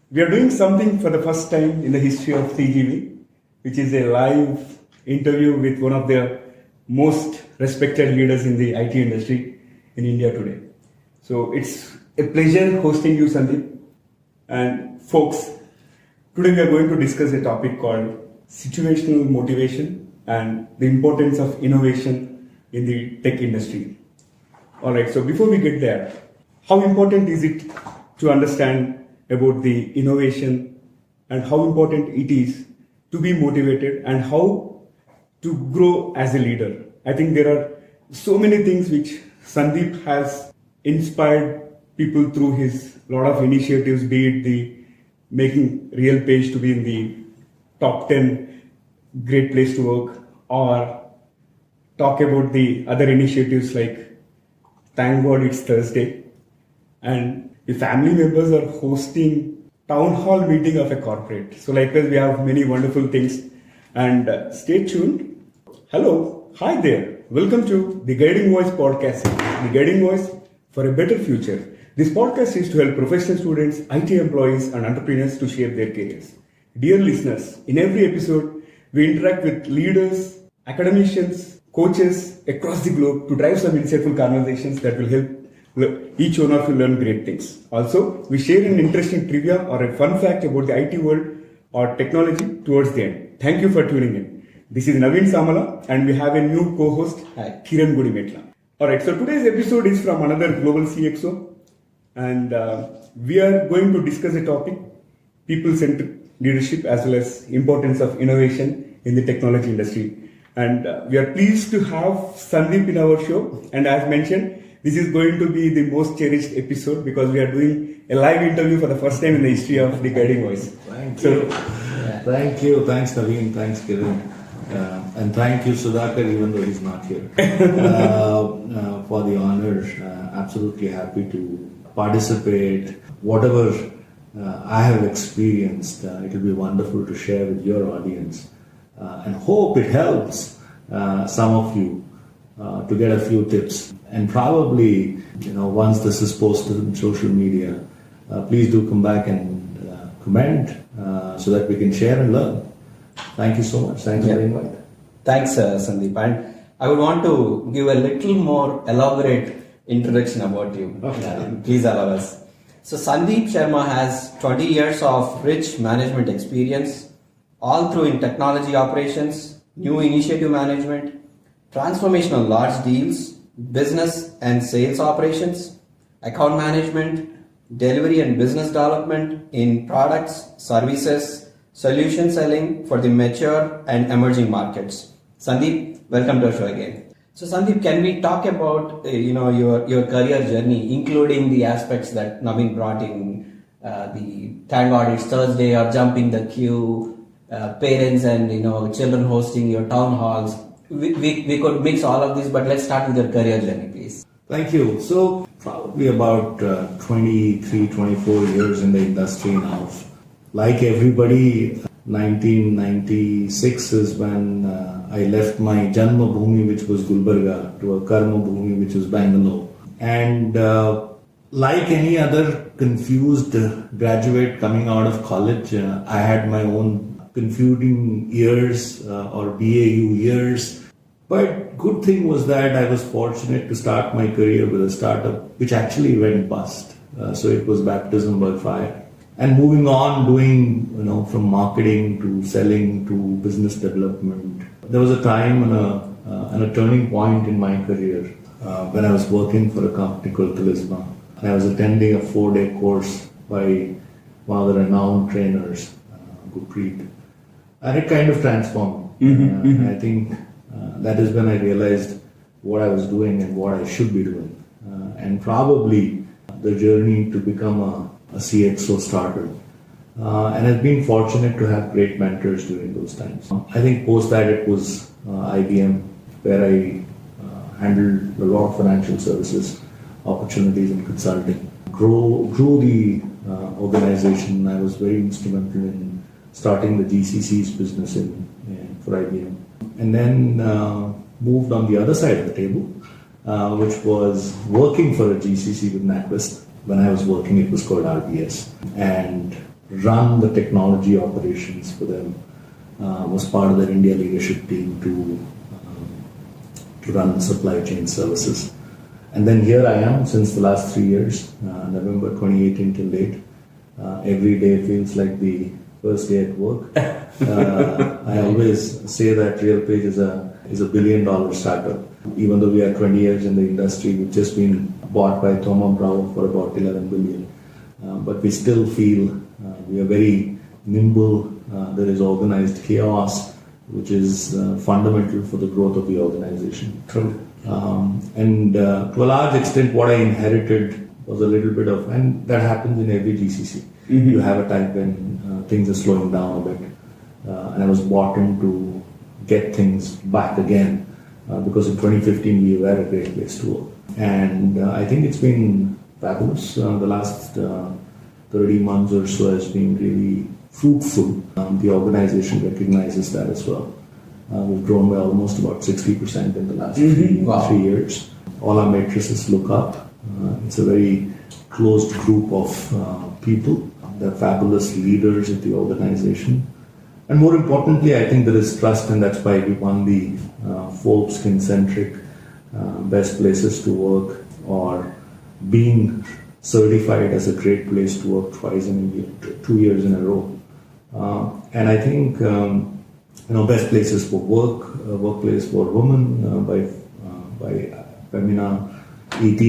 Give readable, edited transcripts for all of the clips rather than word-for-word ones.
We are doing something for the first time in the history of TGV, which is a live interview with one of the most respected leaders in the IT industry in India today. So it's a pleasure hosting you, Sandeep. And folks, today we are going to discuss a topic called situational motivation and the importance of innovation in the tech industry. Alright, so before we get there, how important is it to understand about the innovation and how important it is to be motivated and how to grow as a leader? I think there are so many things which Sandeep has inspired people through his lot of initiatives, be it the making Real Page to be in the top 10 great place to work, or talk about the other initiatives like Thank God It's Thursday, and the family members are hosting town hall meeting of a corporate. So likewise, we have many wonderful things. And stay tuned. Hello, hi there. Welcome to the Guiding Voice podcast. The Guiding Voice for a better future. This podcast is to help professional students, IT employees, and entrepreneurs to shape their careers. Dear listeners, in every episode, we interact with leaders, academicians, coaches across the globe to drive some insightful conversations that will help each one of you learn great things. Also, we share an interesting trivia or a fun fact about the IT world or technology towards the end. Thank you for tuning in. This is Naveen Samala and we have a new co-host, Kiran Gudimetla. Alright, so today's episode is from another global CXO and we are going to discuss a topic, people-centered leadership as well as importance of innovation in the technology industry. And we are pleased to have Sandeep in our show, and as mentioned, this is going to be the most cherished episode because we are doing a live interview for the first time in the history of the Guiding Voice. Thank you. Thank you. Thanks, Naveen. Thanks, Kiran. And thank you, Sudhakar, even though he's not here, for the honor. Absolutely happy to participate. Whatever I have experienced, it will be wonderful to share with your audience. And hope it helps some of you to get a few tips. And probably, once this is posted on social media, please do come back and comment so that we can share and learn. Thank you so much. Thanks for the invite. Thanks, Sandeep. And I would want to give a little more elaborate introduction about you. Okay. Please allow us. So Sandeep Sharma has 20 years of rich management experience, all through in technology operations, new initiative management, transformational large deals, business and sales operations, account management, delivery and business development in products, services, solution selling for the mature and emerging markets. Sandeep, welcome to our show again. So Sandeep, can we talk about your career journey, including the aspects that Naveen brought in, the Thank God It's Thursday or jumping the queue, parents and children hosting your town halls. We could mix all of this, but let's start with your career journey, please. Thank you. So, probably about 23, 24 years in the industry now. Like everybody, 1996 is when I left my Janma Bhumi, which was Gulbarga, to a Karma Bhumi, which was Bangalore. And like any other confused graduate coming out of college, I had my own confusing years or BAU years. But good thing was that I was fortunate to start my career with a startup which actually went bust. So it was baptism by fire. And moving on, doing from marketing to selling to business development. There was a time and a turning point in my career when I was working for a company called Talisman. I was attending a 4-day course by one of the renowned trainers, Gurpreet. And it kind of transformed me. I think that is when I realized what I was doing and what I should be doing. And probably the journey to become a CXO started. And I've been fortunate to have great mentors during those times. I think post that it was IBM, where I handled a lot of financial services opportunities and consulting. Grew the organization. I was very instrumental in starting the GCC's business for IBM. And then moved on the other side of the table, which was working for a GCC with NatWest. When I was working, it was called RBS. And run the technology operations for them. Was part of their India leadership team to run supply chain services. And then here I am since the last 3 years, November 2018 till date. Every day feels like the first day at work. I always say that RealPage is a $1 billion startup. Even though we are 20 years in the industry, we've just been bought by Thoma Bravo for about 11 billion. But we still feel we are very nimble. There is organized chaos, which is fundamental for the growth of the organization. True. And to a large extent, what I inherited was a little bit of, and that happens in every GCC. You have a time when things are slowing down a bit. And I was brought in to get things back again because in 2015 we were a great place to work. And I think it's been fabulous. The last 30 months or so has been really fruitful. The organization recognizes that as well. We've grown by almost about 60% in the last 3 years. All our matrices look up. It's a very closed group of people. They're fabulous leaders of the organization. And more importantly, I think there is trust, and that's why we won the Forbes Kincentric Best Places to Work, or being certified as a great place to work twice in a year, 2 years in a row. And I think Best Places for Work, Workplace for Women by Femina ET,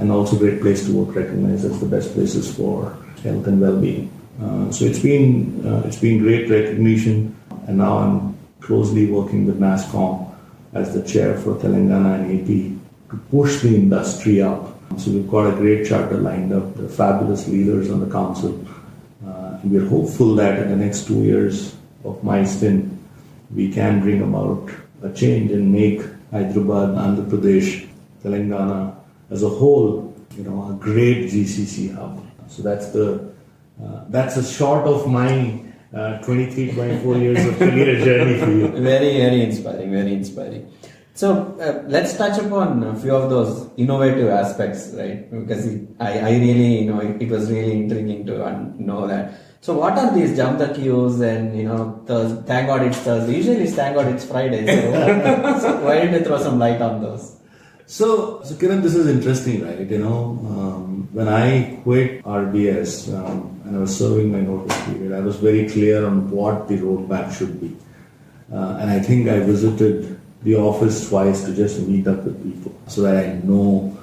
and also Great Place to Work recognized as the best places for health and well-being. So it's been great recognition, and now I'm closely working with NASSCOM as the chair for Telangana and AP to push the industry up. So we've got a great charter lined up, the fabulous leaders on the council. And we're hopeful that in the next 2 years of my stint, we can bring about a change and make Hyderabad, Andhra Pradesh, Telangana as a whole, a great GCC hub. So that's a short of my 23, 24 years of career journey for you. Very, very inspiring, very inspiring. So let's touch upon a few of those innovative aspects, right? Because I really, it was really intriguing to know that. So what are these jump the queues and, thank God it's Thursday. Usually it's thank God it's Friday. So why didn't you throw some light on those? So Kiran, this is interesting, right? When I quit RBS and I was serving my notice period, I was very clear on what the roadmap should be. And I think I visited the office twice to just meet up with people so that I know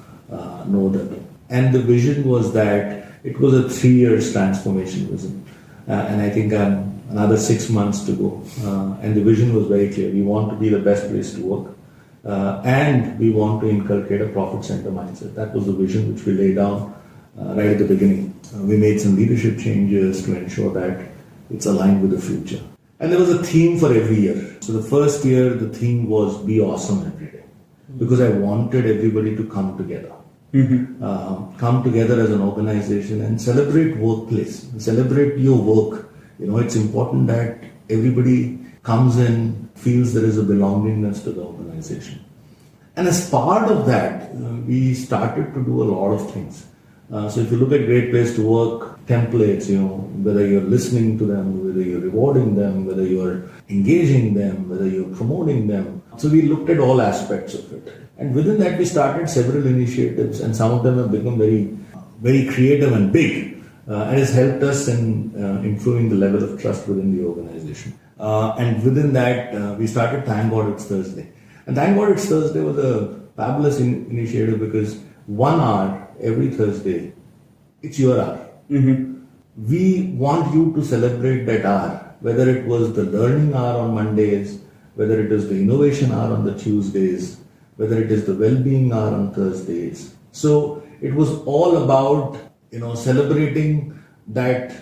them. And the vision was that it was a 3 years transformation vision. And I think another 6 months to go. And the vision was very clear. We want to be the best place to work. And we want to inculcate a profit center mindset. That was the vision which we laid down right at the beginning. We made some leadership changes to ensure that it's aligned with the future. And there was a theme for every year. So the first year, the theme was be awesome every day. Because I wanted everybody to come together. Come together as an organization and celebrate workplace. Celebrate your work. It's important that everybody comes in, feels there is a belongingness to the organization. And as part of that, we started to do a lot of things. So if you look at Great Place to Work templates, whether you're listening to them, whether you're rewarding them, whether you're engaging them, whether you're promoting them. So we looked at all aspects of it. And within that, we started several initiatives, and some of them have become very, very creative and big. And it's helped us in improving the level of trust within the organization. And within that, we started Thank God It's Thursday. And Thank God It's Thursday was a fabulous initiative because 1 hour every Thursday, it's your hour. We want you to celebrate that hour, whether it was the learning hour on Mondays, whether it is the innovation hour on the Tuesdays, whether it is the well-being hour on Thursdays. So it was all about, celebrating that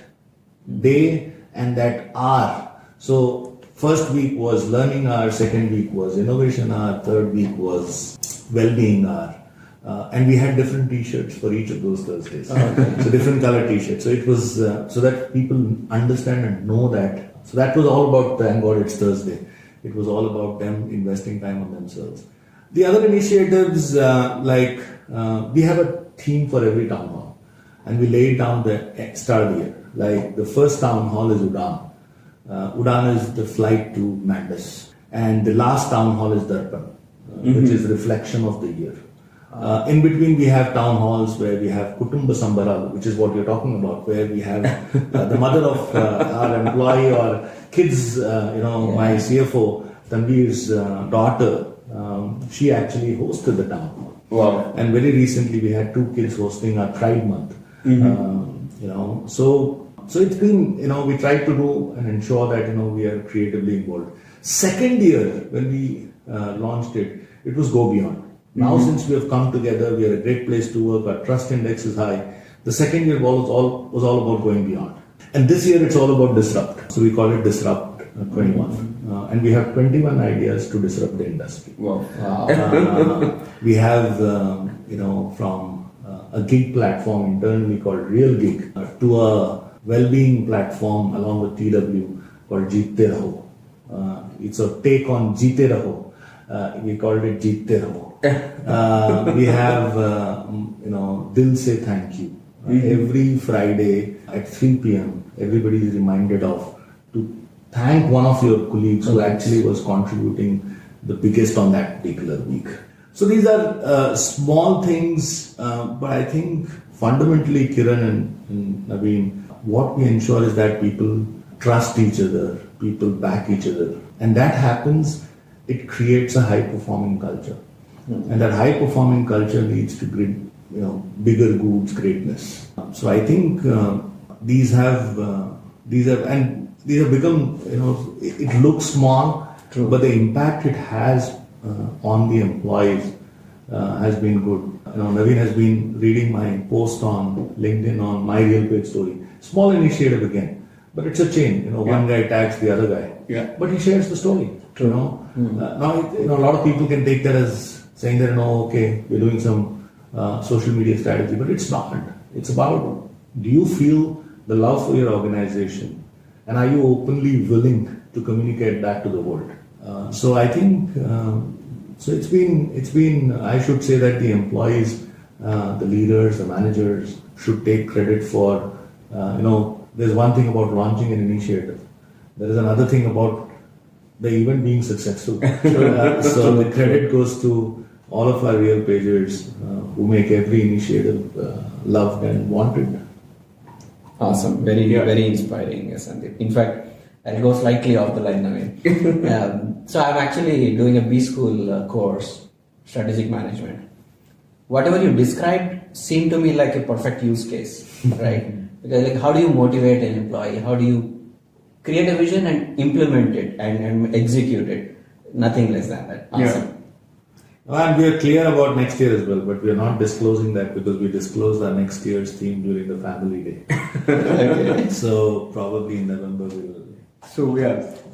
day and that hour. So first week was learning hour, second week was innovation hour, third week was well-being hour. And we had different t-shirts for each of those Thursdays. So different color t-shirts. So it was so that people understand and know that. So that was all about Thank God It's Thursday. It was all about them investing time on themselves. The other initiatives, we have a theme for every town hall. And we laid down the start of the year. Like the first town hall is Udaan. Udaan is the flight to madness. And the last town hall is Darpan, which is reflection of the year. In between, we have town halls where we have Kutumba Sambara, which is what you're talking about, where we have the mother of our employee or kids, my CFO, Tanvir's daughter, she actually hosted the town hall. Wow. And very recently, we had 2 kids hosting our Pride Month. So it's been, we try to do and ensure that, we are creatively involved. Second year, when we launched it, it was Go Beyond. Now, since we have come together, we are a great place to work, our trust index is high. The second year was all about going beyond. And this year, it's all about disrupt. So we call it Disrupt 21. And we have 21 ideas to disrupt the industry. Wow. We have, from a gig platform internally called Real Gig to a well-being platform along with TW called Jeette Raho. It's a take on Jeete Raho. We called it Jeette Raho. We have, Dil Se Thank You. Every Friday at 3 p.m., everybody is reminded of to thank one of your colleagues who actually was contributing the biggest on that particular week. So these are small things, but I think fundamentally, Kiran and Naveen, what we ensure is that people trust each other, people back each other, and that happens. It creates a high-performing culture, and that high-performing culture leads to bigger goods, greatness. So I think these have become, it looks small, but the impact it has on the employees has been good. Naveen has been reading my post on LinkedIn on my real page story. Small initiative again, but it's a chain. One guy tags the other guy, but he shares the story. Now, a lot of people can take that as saying that, okay, we're doing some social media strategy, but it's not. It's about, do you feel the love for your organization, and are you openly willing to communicate that to the world? So I think, so it's been, I should say that the employees, the leaders, the managers should take credit for, there's one thing about launching an initiative. There is another thing about the event being successful. So the credit goes to all of our real pagers who make every initiative loved and wanted. Awesome. Very inspiring, Sandeep. In fact, I'll go slightly off the line, Naveen. So I'm actually doing a B School course, Strategic Management. Whatever you described seemed to me like a perfect use case, right? Because how do you motivate an employee? How do you create a vision and implement it and execute it? Nothing less than that. Awesome. And we are clear about next year as well, but we are not disclosing that because we disclosed our next year's theme during the family day. Okay. So probably in November we will. So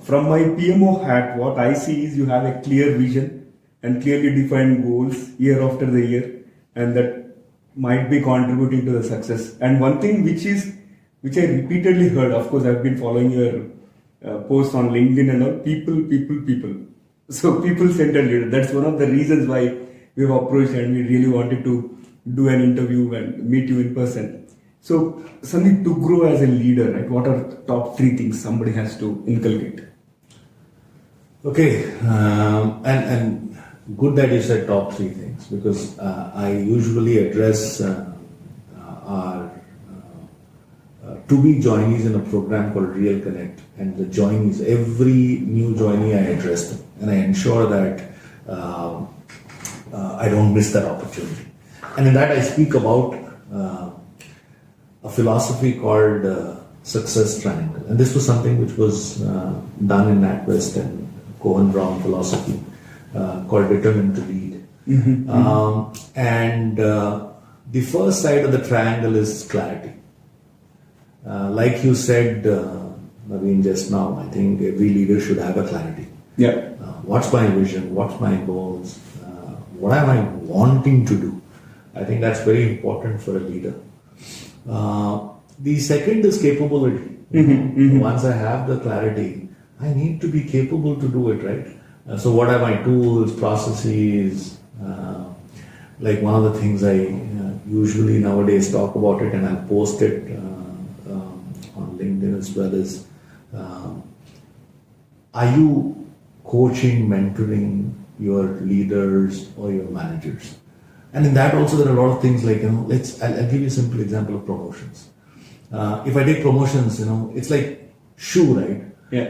from my PMO hat, what I see is you have a clear vision and clearly defined goals year after the year, and that might be contributing to the success. And one thing which I repeatedly heard, of course I've been following your posts on LinkedIn and all, people. So people-centered leader, that's one of the reasons why we've approached and we really wanted to do an interview and meet you in person. So Sandeep, to grow as a leader, right, what are the top 3 things somebody has to inculcate? Okay, and good that you said top 3 things, because I usually address our to-be joinees in a program called Real Connect, and the joinees, every new joinee I address them, and I ensure that I don't miss that opportunity. And in that I speak about a philosophy called Success Triangle, and this was something which was done in NatWest and Cohen Brown philosophy called Determined to Lead. And the first side of the triangle is clarity. Like you said, Naveen, just now, I think every leader should have a clarity. What's my vision? What's my goals? What am I wanting to do? I think that's very important for a leader. The second is capability. Once I have the clarity, I need to be capable to do it, right? So what are my tools, processes? Like one of the things I usually nowadays talk about it, and I'll post it Indian as well is, are you coaching, mentoring your leaders or your managers? And in that also there are a lot of things like, I'll give you a simple example of promotions. If I take promotions, it's like shoe, right? Yeah.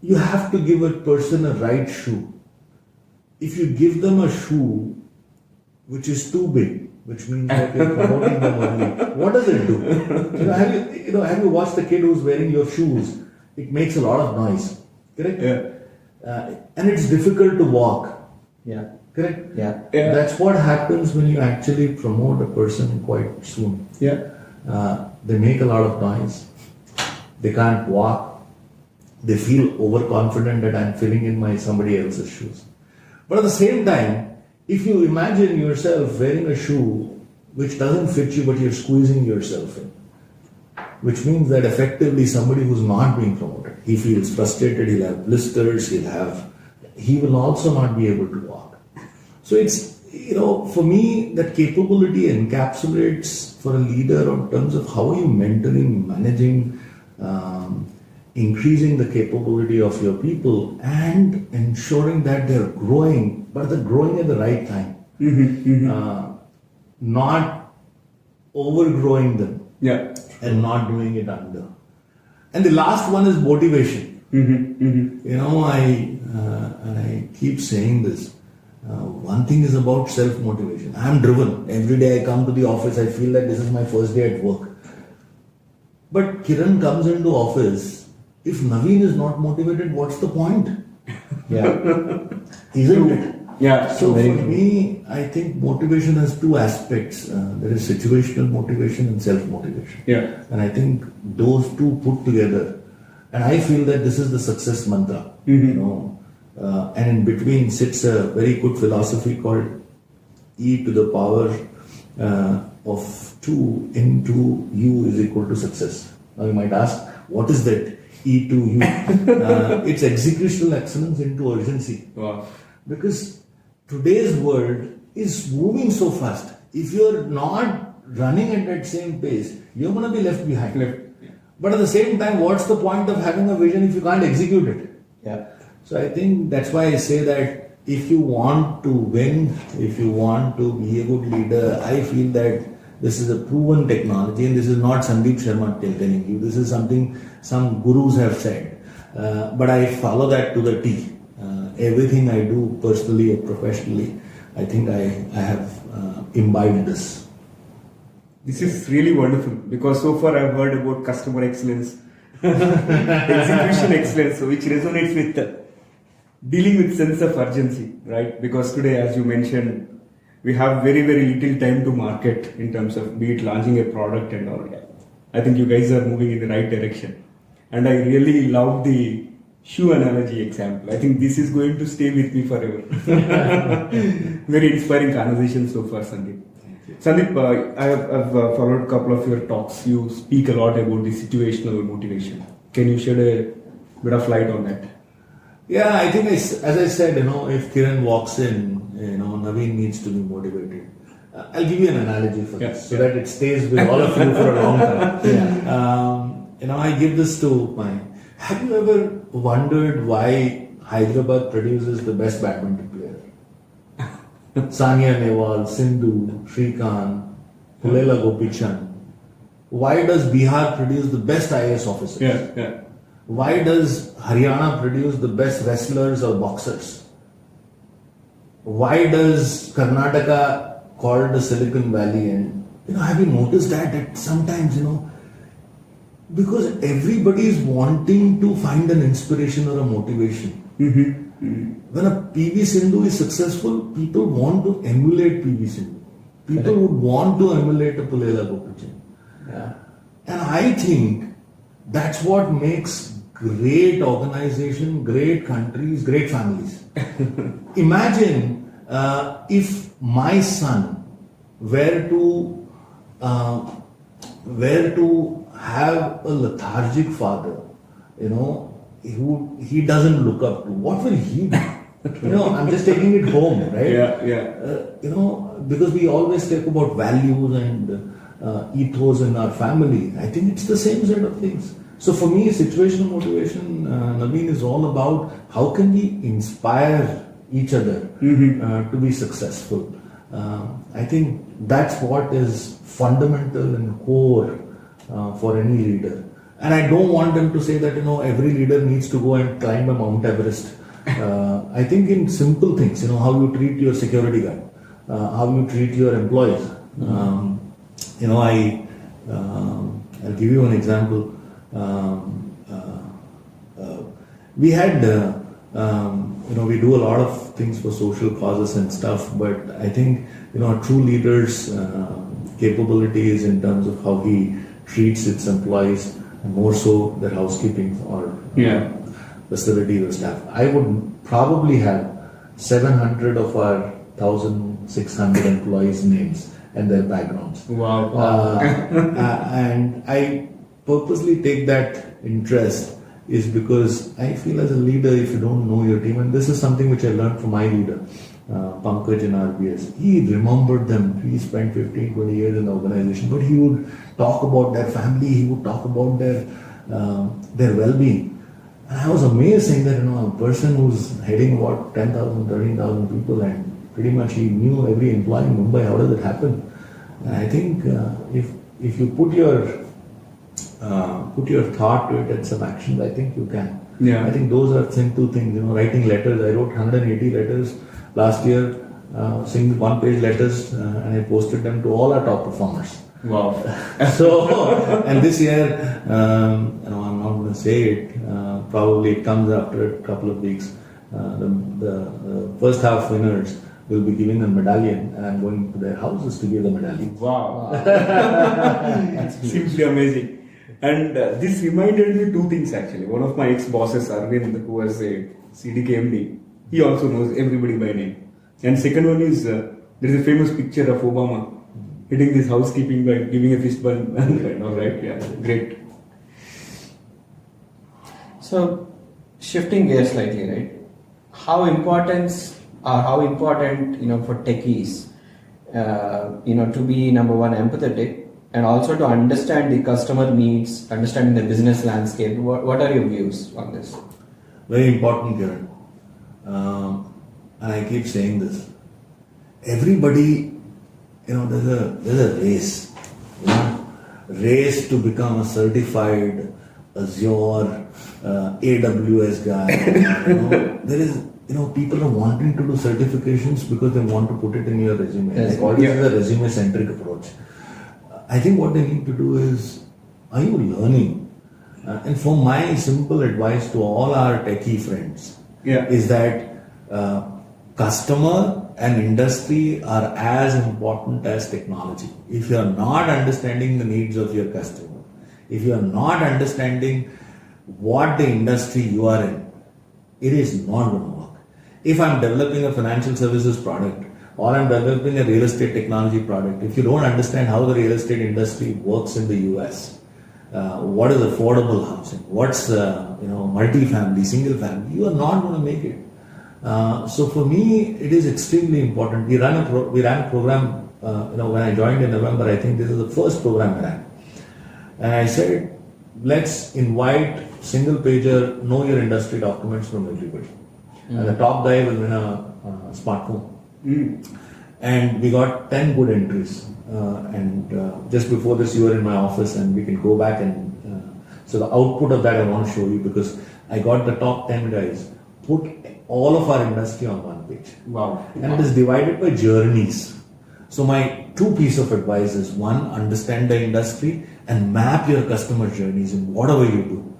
You have to give a person a right shoe. If you give them a shoe which is too big, which means that you're promoting them early, what does it do? Have you watched the kid who's wearing your shoes? It makes a lot of noise, correct? Yeah. And it's difficult to walk, Yeah. correct? Yeah. Yeah. That's what happens when you actually promote a person quite soon. Yeah. They make a lot of noise. They can't walk. They feel overconfident that I'm filling in somebody else's shoes. But at the same time, if you imagine yourself wearing a shoe which doesn't fit you but you're squeezing yourself in, which means that effectively somebody who's not being promoted, he feels frustrated, he'll have blisters, he will also not be able to walk. So it's, for me, that capability encapsulates for a leader in terms of how are you mentoring, managing, increasing the capability of your people and ensuring that they're growing, but they're growing at the right time. Not overgrowing them. Yeah. And not doing it under. And the last one is motivation. I keep saying this. One thing is about self-motivation. I am driven. Every day I come to the office, I feel that this is my first day at work. But Kiran comes into office. If Naveen is not motivated, what's the point? Yeah. Isn't it? Yeah. So for very true. me, I think motivation has two aspects. There is situational motivation and self-motivation. Yeah. And I think those two put together, and I feel that this is the success mantra. And in between sits a very good philosophy called E to the power of 2 into U is equal to success. Now you might ask, what is that E to U? It's executional excellence into urgency. Wow. Because today's world is moving so fast. If you're not running at that same pace, you're going to be left behind. But at the same time, what's the point of having a vision if you can't execute it? Yeah. So I think that's why I say that if you want to win, if you want to be a good leader, I feel that this is a proven technology, and this is not Sandeep Sharma telling you. This is something some gurus have said. But I follow that to the T. Everything I do personally or professionally, I think I have imbibed this. This is really wonderful because so far I've heard about customer excellence, execution excellence, which resonates with dealing with sense of urgency, right? Because today, as you mentioned, we have very, very little time to market in terms of be it launching a product and all. I think you guys are moving in the right direction. And I really love the shoe analogy example. I think this is going to stay with me forever. Very inspiring conversation so far, Sandeep. Sandeep, I've followed a couple of your talks. You speak a lot about the situational motivation. Can you shed a bit of light on that? Yeah, I think as I said, if Kiran walks in, Naveen needs to be motivated. I'll give you an analogy for this so that it stays with all of you for a long time. I give this to have you ever wondered why Hyderabad produces the best badminton player? Sania Nehwal, Sindhu, Shrikant, Pulela Gopichand. Why does Bihar produce the best IAS officers? Why does Haryana produce the best wrestlers or boxers? Why does Karnataka called the Silicon Valley? And have you noticed that sometimes because everybody is wanting to find an inspiration or a motivation. When a PV Sindhu is successful, people want to emulate PV Sindhu. People would want to emulate a Pulela Gopichand. And I think that's what makes great organization, great countries, great families. Imagine if my son were to have a lethargic father, who he doesn't look up to, what will he do? I'm just taking it home, right? Because we always talk about values and ethos in our family. I think it's the same set of things. So for me, situational motivation, Naveen, is all about how can we inspire each other to be successful. I think that's what is fundamental and core for any leader. And I don't want them to say that every leader needs to go and climb a Mount Everest. I think in simple things, how you treat your security guard, how you treat your employees. I'll give you an example. We had, we do a lot of things for social causes and stuff, but I think, a true leader's capabilities in terms of how he treats its employees, more so their housekeeping or facilities or staff. I would probably have 700 of our 1,600 employees' names and their backgrounds. Wow. And I purposely take that interest is because I feel as a leader, if you don't know your team, and this is something which I learned from my leader, Pankaj in RBS, he remembered them. He spent 15, 20 years in the organization, but he would talk about their family, he would talk about their well-being. And I was amazed saying that, a person who's heading about 10,000, 13,000 people and pretty much he knew every employee in Mumbai, how does it happen? And I think if you put your thought to it and some actions, I think you can. Yeah. I think those are simple things. Writing letters. I wrote 180 letters last year, single one-page letters, and I posted them to all our top performers. Wow. So, and this year, I'm not going to say it. Probably it comes after a couple of weeks. The first half winners will be giving a medallion, and I'm going to their houses to give the medallion. Wow. Simply amazing. And this reminded me two things actually. One of my ex-bosses, Arvind, who was a CDKMD, he also knows everybody by name. And second one is, there is a famous picture of Obama hitting this housekeeping by giving a fist bump. All right, yeah, great. So, shifting gears slightly, right? How important, for techies, to be number one empathetic, and also to understand the customer needs, understanding the business landscape. What are your views on this? Very important, Kiran. And I keep saying this. Everybody, there's a race. Race to become a certified Azure, AWS guy. There is, people are wanting to do certifications because they want to put it in your resume. Yes. I call it a resume-centric approach. I think what they need to do is, are you learning? And for my simple advice to all our techie friends is that customer and industry are as important as technology. If you are not understanding the needs of your customer, if you are not understanding what the industry you are in, it is not going to work. If I'm developing a financial services product or I'm developing a real estate technology product, if you don't understand how the real estate industry works in the US, what is affordable housing, what's multi-family, single family, you are not going to make it. So for me, it is extremely important. We ran a program. When I joined in November, I think this is the first program I ran, and I said, let's invite single pager, know your industry documents from everybody, and the top guy will win a smartphone. And we got 10 good entries. And just before this, you were in my office, and we can go back and so the output of that I want to show you, because I got the top 10 guys, put all of our industry on one page. Wow. And it is divided by journeys. So my two piece of advice is, one, understand the industry and map your customer journeys in whatever you do.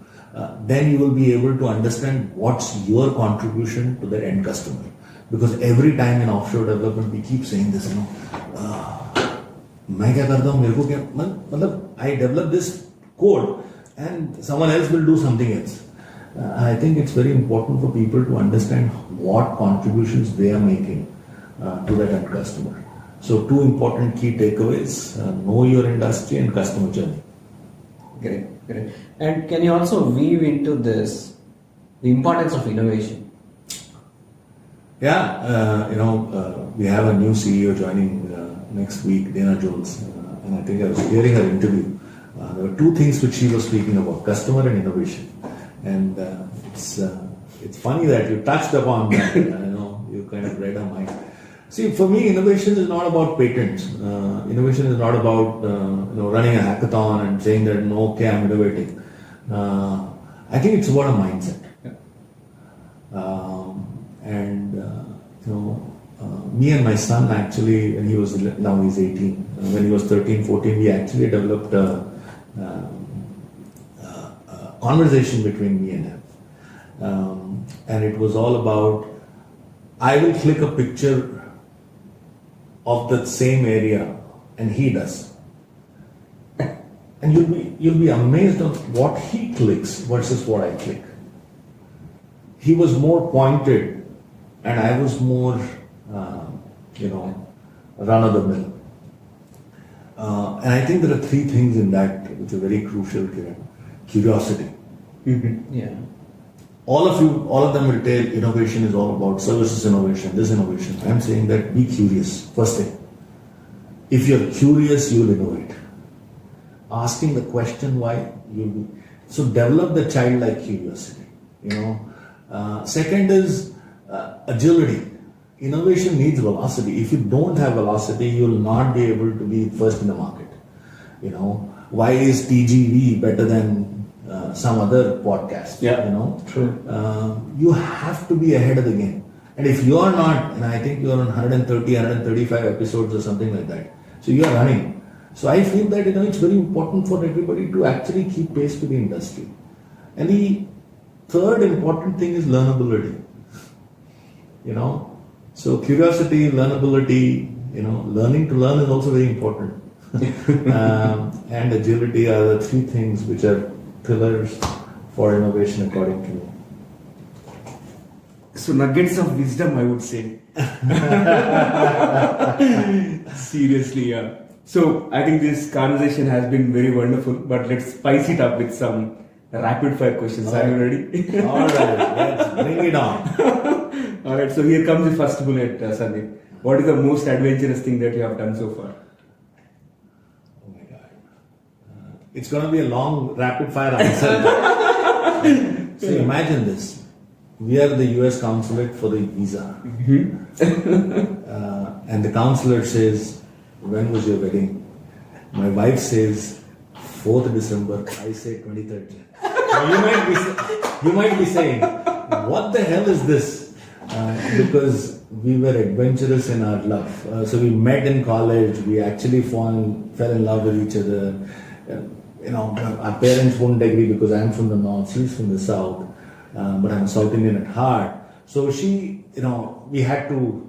Then you will be able to understand what's your contribution to the end customer. Because every time in offshore development we keep saying this, मैं क्या करता हूँ, मेरे को क्या, मतलब I develop this code and someone else will do something else. I think it's very important for people to understand what contributions they are making to that end customer. So two important key takeaways: know your industry and customer journey. Great. And can you also weave into this the importance of innovation? Yeah, we have a new CEO joining next week, Dana Jones, and I think I was hearing her interview. there were two things which he was speaking about: customer and innovation. And it's funny that you touched upon that. You kind of read our mind. See, for me, innovation is not about patents. Innovation is not about running a hackathon and saying that no, okay, I'm innovating. I think it's about a mindset. Me and my son actually, and now he's 18. When he was 13, 14, we actually developed a conversation between me and him. And it was all about, I will click a picture of the same area and he does. And you'll be amazed at what he clicks versus what I click. He was more pointed and I was more, run of the mill. And I think there are three things in that which are very crucial, Kiran. Curiosity. Yeah. All of them will tell innovation is all about services innovation, this innovation. I'm saying that be curious, first thing. If you're curious, you'll innovate. Asking the question why, you'll be. So develop the childlike curiosity. Second is agility. Innovation needs velocity. If you don't have velocity, you'll not be able to be first in the market. Why is TGV better than some other podcast? True. You have to be ahead of the game. And if you are not, and I think you are on 130, 135 episodes or something like that, so you are running. So I feel that it's very important for everybody to actually keep pace with the industry. And the third important thing is learnability. So curiosity, learnability, learning to learn is also very important. And agility are the three things which are pillars for innovation according to me. So nuggets of wisdom, I would say. Seriously, yeah. So I think this conversation has been very wonderful, but let's spice it up with some rapid fire questions. Are you ready? All right, let's bring it on. All right, so here comes the first bullet, Sandeep. What is the most adventurous thing that you have done so far? Oh my God. It's going to be a long rapid fire answer. So imagine this. We are the US consulate for the visa. And the consulate says, when was your wedding? My wife says, 4th December. I say 23rd Jan. Now you might be saying, what the hell is this? Because we were adventurous in our love. So we met in college. We actually fell in love with each other. Our parents won't agree because I'm from the north, she's from the south. But I'm South Indian at heart. So we had to,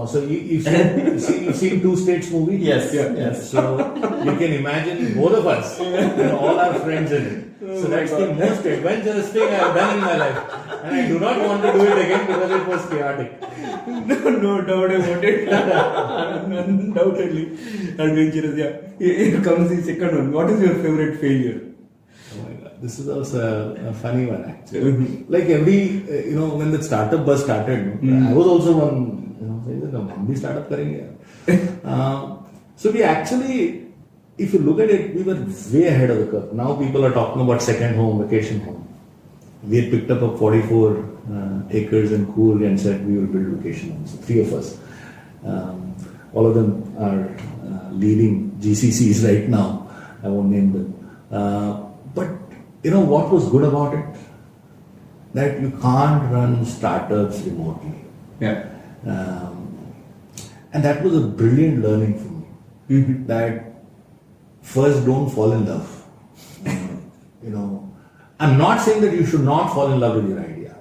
so you've seen Two States movie? Yes, yes. So you can imagine both of us and all our friends in it. So that's the most adventurous thing I've done in my life. And I do not want to do it again because it was chaotic. No doubt about it. Undoubtedly adventurous, yeah. Here comes the second one. What is your favorite failure? Oh my God, this is also a funny one actually. Like when the startup buzz started, I was also one, saying that hum bhi startup karenge. So we actually, if you look at it, we were way ahead of the curve. Now people are talking about second home, vacation home. We had picked up a 44 acres in Coorg and said we will build vacation homes. 3 of us. All of them are leading GCCs right now. I won't name them. But what was good about it? That you can't run startups remotely. Yeah. And that was a brilliant learning for me. That first, don't fall in love. I'm not saying that you should not fall in love with your idea,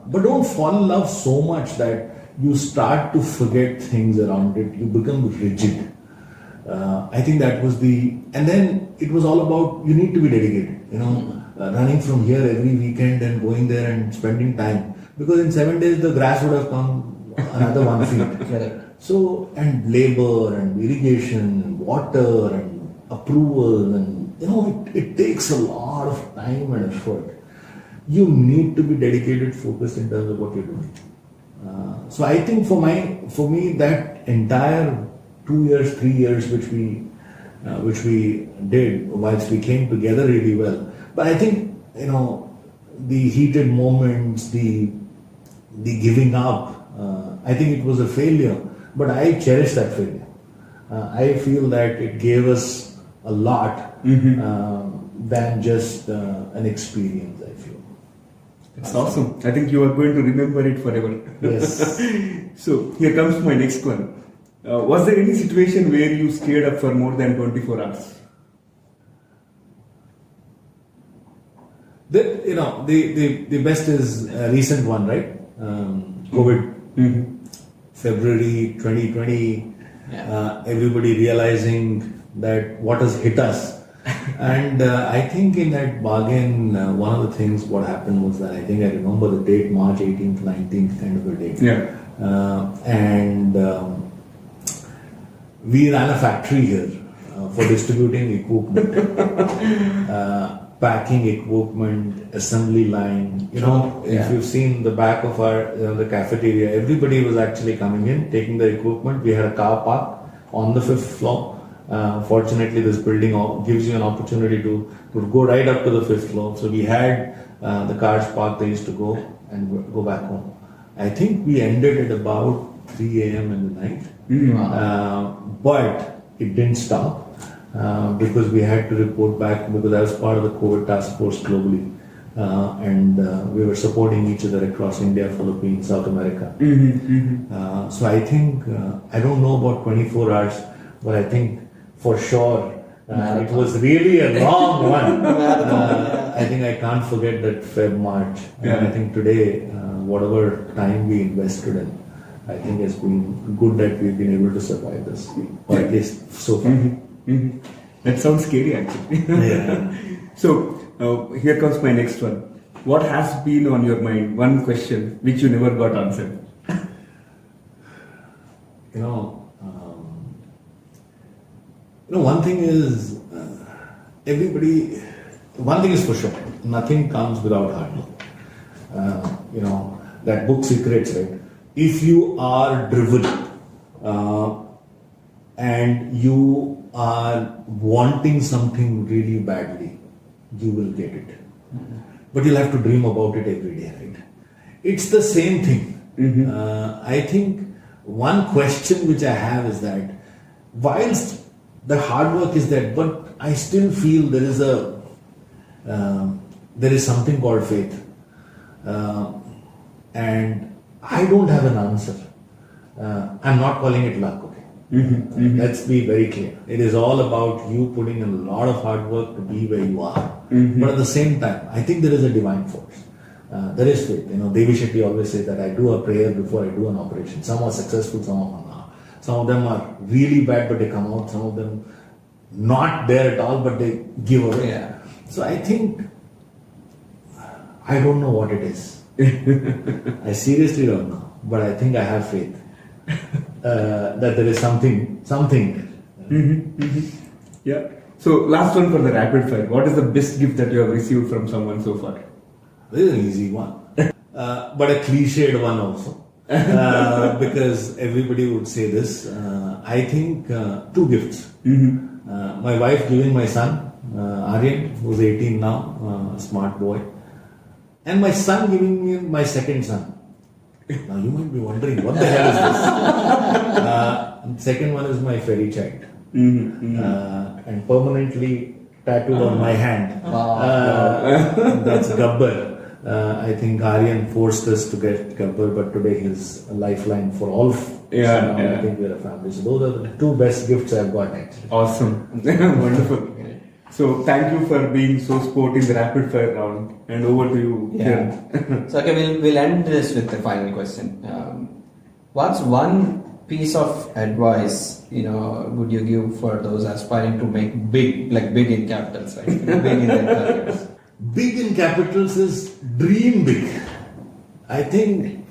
but don't fall in love so much that you start to forget things around it. You become rigid. I think that was and then it was all about you need to be dedicated. Running from here every weekend and going there and spending time, because in 7 days the grass would have come another 1 feet. Correct. So, and labor and irrigation and water and approval and it takes a lot of time and effort. You need to be dedicated, focused in terms of what you're doing. So I think for me that entire 2 years, 3 years which we which we did whilst we came together really well. But I think, the heated moments, the giving up, I think it was a failure, but I cherish that failure. I feel that it gave us a lot than just an experience, I feel. It's awesome. I think you are going to remember it forever. Yes. So here comes my next one. Was there any situation where you stayed up for more than 24 hours? The best is a recent one, right? COVID, February 2020. Yeah. Everybody realizing that what has hit us. And I think in that bargain, one of the things what happened was that I think I remember the date, March 18th, 19th kind of a date. Yeah. And we ran a factory here for distributing equipment, packing equipment, assembly line. If you've seen the back of our the cafeteria, everybody was actually coming in, taking the equipment. We had a car park on the 5th floor. Fortunately, this building gives you an opportunity to go right up to the 5th floor. So we had the cars parked. They used to go and go back home. I think we ended at about 3 a.m. in the night. But it didn't stop because we had to report back because I was part of the COVID task force globally. And we were supporting each other across India, Philippines, South America. So I think, I don't know about 24 hours, but I think for sure it was really a long one. I think I can't forget that Feb, March. And I think today, whatever time we invested in, I think it's been good that we've been able to survive this, or at least so far. That sounds scary actually. Yeah. So here comes my next one. What has been on your mind? One question which you never got answered. One thing is, one thing is for sure, nothing comes without hard work. That book Secrets, right? If you are driven and you are wanting something really badly, you will get it. But you'll have to dream about it every day, right? It's the same thing. I think one question which I have is that whilst the hard work is there, but I still feel there is something called faith, and I don't have an answer. I'm not calling it luck, okay? Let's be very clear. It is all about you putting in a lot of hard work to be where you are. But at the same time, I think there is a divine force. There is faith. Devi Shetty always says that I do a prayer before I do an operation. Some are successful, some are not. Some of them are really bad, but they come out. Some of them not there at all, but they give away. Yeah. So I think, I don't know what it is. I seriously don't know, but I think I have faith that there is something there. Yeah. So last one for the rapid fire. What is the best gift that you have received from someone so far? This is an easy one, but a cliched one also. Because everybody would say this. I think 2 gifts. My wife giving my son, Aryan, who's 18 now, a smart boy. And my son giving me my second son. Now you might be wondering, what the hell is this? Second one is my fairy child. And permanently tattooed on my hand. That's Gabbar. I think Aryan forced us to get Gabbar, but today he's a lifeline for all. I think we're a family. So those are the 2 best gifts I've got actually. Awesome. Wonderful. So thank you for being so sporty in the rapid fire round. And over to you. Yeah. So okay, we'll end this with the final question. What's one piece of advice would you give for those aspiring to make big in capitals, right? Big in their careers. Big in capitals is dream big. I think,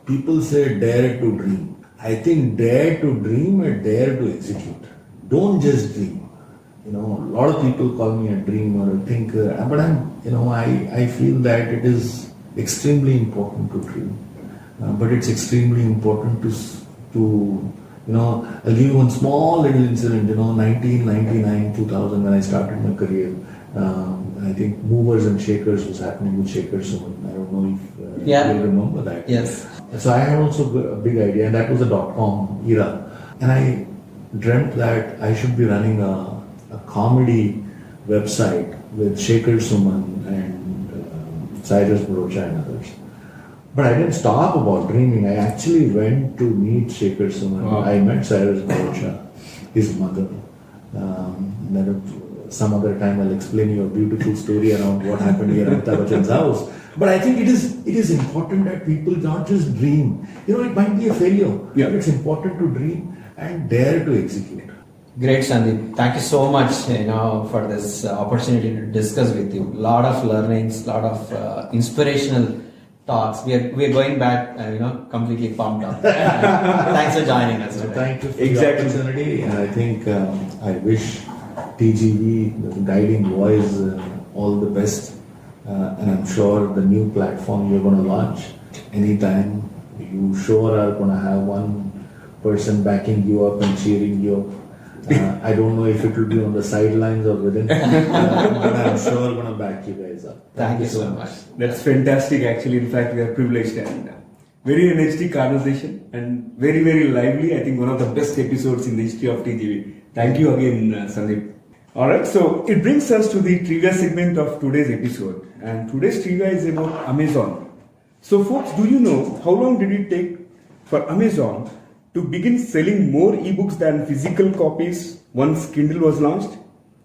people say dare to dream. I think dare to dream and dare to execute. Don't just dream. A lot of people call me a dreamer, a thinker, but I feel that it is extremely important to dream. But it's extremely important to I'll give you one small little incident. 1999, 2000, when I started my career, I think movers and shakers was happening with Shaker Suman. I don't know if you remember that. Yes. So I had also a big idea, and that was the .com era. And I dreamt that I should be running a comedy website with Shaker Suman and Cyrus Barocha and others. But I didn't stop about dreaming. I actually went to meet Shaker Suman. Wow. I met Cyrus Barocha, his mother. Then some other time I'll explain you a beautiful story around what happened here at Amitabh Bachchan's house. But I think it is important that people not just dream. It might be a failure. Yeah. But it's important to dream and dare to execute. Great, Sandeep. Thank you so much, for this opportunity to discuss with you. Lot of learnings, lot of inspirational talks. We are going back, completely pumped up. Thanks for joining us today. Thank you for Exactly. the opportunity, and I think I wish TGV, the guiding voice, all the best. And I'm sure the new platform you're going to launch anytime, you sure are going to have one person backing you up and cheering you up. I don't know if it will be on the sidelines or within, but I'm sure going to back you guys up. Thank you so much. That's fantastic, actually. In fact, we are privileged and very energetic conversation and very, very lively. I think one of the best episodes in the history of TGV. Thank you again, Sandeep. Alright, so it brings us to the trivia segment of today's episode. And today's trivia is about Amazon. So, folks, do you know how long did it take for Amazon to begin selling more ebooks than physical copies once Kindle was launched?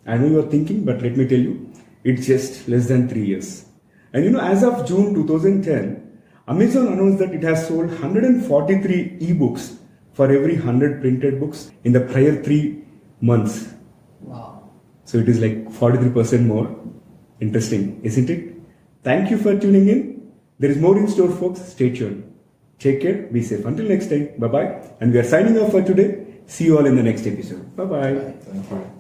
I know you are thinking, but let me tell you, it's just less than 3 years. And as of June 2010, Amazon announced that it has sold 143 ebooks for every 100 printed books in the prior 3 months. Wow. So it is like 43% more. Interesting, isn't it? Thank you for tuning in. There is more in store, folks. Stay tuned. Take care. Be safe. Until next time. Bye-bye. And we are signing off for today. See you all in the next episode. Bye-bye. Thank you.